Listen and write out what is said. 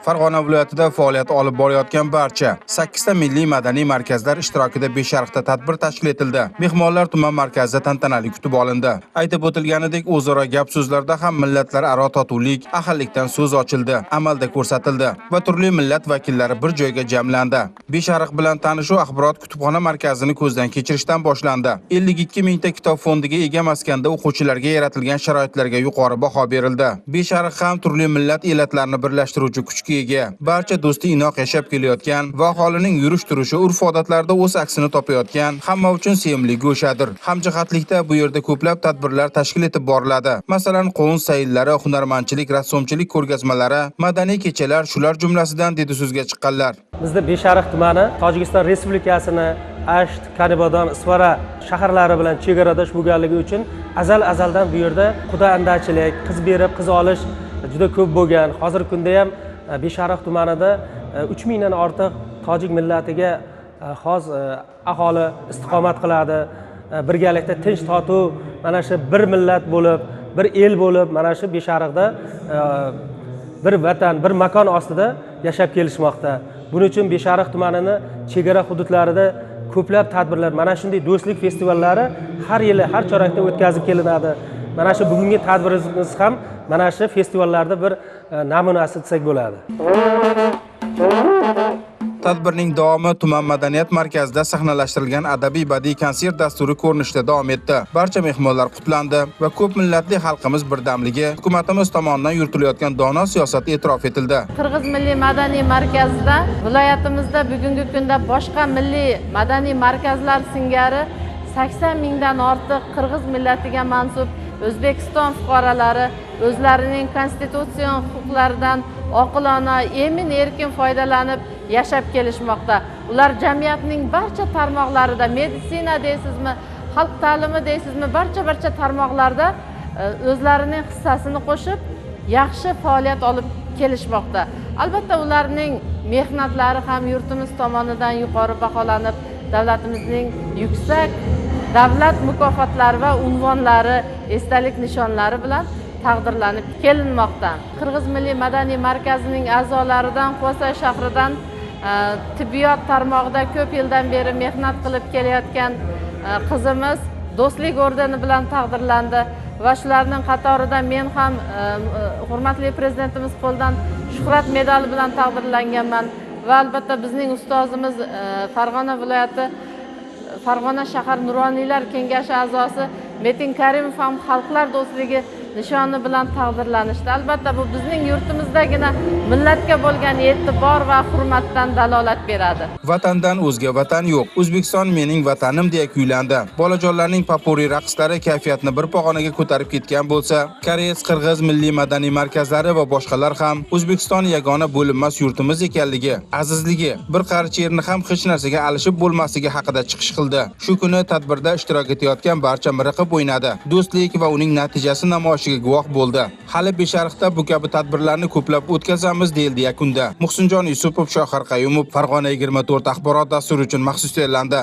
Farg'ona viloyatida faoliyat olib borayotgan barcha 8 ta milliy madaniy markazlar ishtirokida Beshariqda tadbir tashkil etildi. Mehmonlar tuman markazida tantanali kutib olindi. Aytib o'tilganidek, o'zaro gap so'zlarda ham millatlararo totuvlik, ahillikdan so'z ochildi, amalda ko'rsatildi va turli millat vakillari bir joyga jamlandi. Beshariq bilan tanishuv axborot kutubxona markazini ko'zdan kechirishdan boshlandi. 52 mingta kitob fondiga ega maskanda o'quvchilarga yaratilgan sharoitlarga yuqori baho berildi. Beshariq ham turli millat elatlarini birlashtiruvchi kuchga ega. Barcha do'sti inoq yashab kelayotgan va aholining yurish-turishi, urf-odatlarida o'z aksini topayotgan, hamma uchun sevimli go'shadir. Hamjihatlikda bu yerda ko'plab tadbirlar tashkil etib boriladi. Masalan, qovun sayillari, hunarmandchilik, rassomchilik ko'rgazmalari, madaniy kechalar shular jumlasidan dedi so'zga chiqqanlar. Bizda Beshariq tumani Tojikiston Respublikasini Asht, Kanibodon, Isfara shaharlari bilan chegaradosh bo'lganligi uchun azaldan bu yerda quda-andachilik, qiz berib, qiz olish juda ko'p bo'lgan. Hozirgi kunda ham Beshariq tumanida 3000 dan ortiq tojik millatiga xos aholi istiqomat qiladi. Birgalikda tinch totuv, mana shu bir millat bo'lib, bir el bo'lib, mana shu Beshariqda bir vatan, bir makon ostida yashab kelishmoqda. Buning uchun Beshariq tumanining chegara hududlarida ko'plab tadbirlar, mana shunday do'stlik festivallari har yili, har chorakda o'tkazib kelinadi. Mana shu bugungi tadbirimiz ham mana shu festivallarda bir namunasi desak bo'ladi. Tadbirning davomi tuman madaniyat markazida sahnalashtirilgan adabiy badiiy konsert dasturi ko'rinishida davom etdi. Barcha mehmonlar qutlandi va ko'p millatli xalqimiz birdamligi hukumatimiz tomonidan yuritilayotgan dono siyosat e'tirof etildi. Qirg'iz milliy madaniy markazida viloyatimizda bugungi kunda boshqa milliy madaniy markazlar singari 80 mingdan ortiq qirg'iz millatiga mansub O'zbekiston fuqarolari o'zlarining konstitutsion huquqlaridan oqilona, emin-erkin foydalanib yashab kelishmoqda. Ular jamiyatning barcha tarmoqlarida, meditsina deysizmi, xalq ta'limi deysizmi, barcha tarmoqlarda o'zlarining hissasini qo'shib, yaxshi faoliyat olib kelishmoqda. Albatta ularning mehnatlari ham yurtimiz tomonidan yuqori baholanib, davlatimizning yuksak davlat mukofotlari va unvonlari, esdalik nishonlari bilan taqdirlanib kelinmoqda. Qirg'iz milliy madaniy markazining a'zolaridan Qo'say shahridan tibbiyot tarmog'ida ko'p yildan beri mehnat qilib kelayotgan qizimiz do'stlik ordeni bilan taqdirlandi va shularning qatorida men ham hurmatli prezidentimiz qo'lidan shuhrat medali bilan taqdirlanganman va albatta bizning ustozimiz Farg'ona viloyati Farg'ona shahar Nuroniylar kengashi a'zosi Metin Karimov ham xalqlar do'stligi nishoni bilan taqdirlanishdi. Albatta bu bizning yurtimizdagina millatga bo'lgan e'tibor va hurmatdan dalolat beradi. Vatandan o'zga vatan yo'q. O'zbekiston mening vatanim deya kuylandi. Bolajonlarning popuri raqslari kayfiyatni bir pog'onaga ko'tarib ketgan bo'lsa, Koreys, Qirg'iz milliy madaniy markazlari va boshqalar ham O'zbekiston yagona bo'linmas yurtimiz ekanligi, azizligi, bir qarich yerni ham hech narsaga alishib bo'lmasligi haqida chiqish qildi. Shu kuni tadbirda ishtirok etayotgan barcha miriqib o'ynadi. Do'stlik va uning natijasi namoyishiga guvoh bo'ldi. Hali Beshariqda bu kabi tadbirlarni ko'plab o'tkazamiz deyildi yakunda. Muhsinjon Yusupov, Shohar Qayumov, Farg'ona 24 axborot dasturi uchun maxsus tayyorlandi.